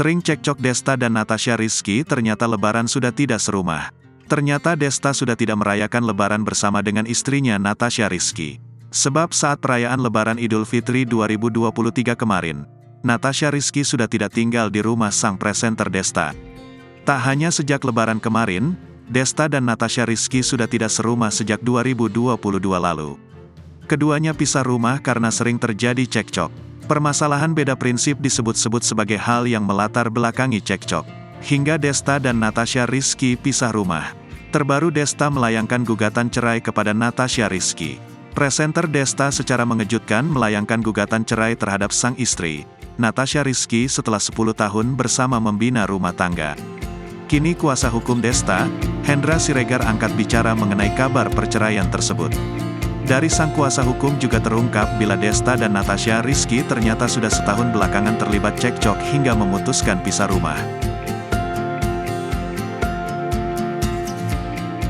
Sering cekcok Desta dan Natasha Rizky, ternyata lebaran sudah tidak serumah. Ternyata Desta sudah tidak merayakan lebaran bersama dengan istrinya Natasha Rizky. Sebab saat perayaan lebaran Idul Fitri 2023 kemarin, Natasha Rizky sudah tidak tinggal di rumah sang presenter Desta. Tak hanya sejak lebaran kemarin, Desta dan Natasha Rizky sudah tidak serumah sejak 2022 lalu. Keduanya pisah rumah karena sering terjadi cekcok. Permasalahan beda prinsip disebut-sebut sebagai hal yang melatar belakangi cekcok. Hingga Desta dan Natasha Rizky pisah rumah. Terbaru Desta melayangkan gugatan cerai kepada Natasha Rizky. Presenter Desta secara mengejutkan melayangkan gugatan cerai terhadap sang istri, Natasha Rizky, setelah 10 tahun bersama membina rumah tangga. Kini kuasa hukum Desta, Hendra Siregar, angkat bicara mengenai kabar perceraian tersebut. Dari sang kuasa hukum juga terungkap bila Desta dan Natasha Rizky ternyata sudah setahun belakangan terlibat cekcok hingga memutuskan pisah rumah.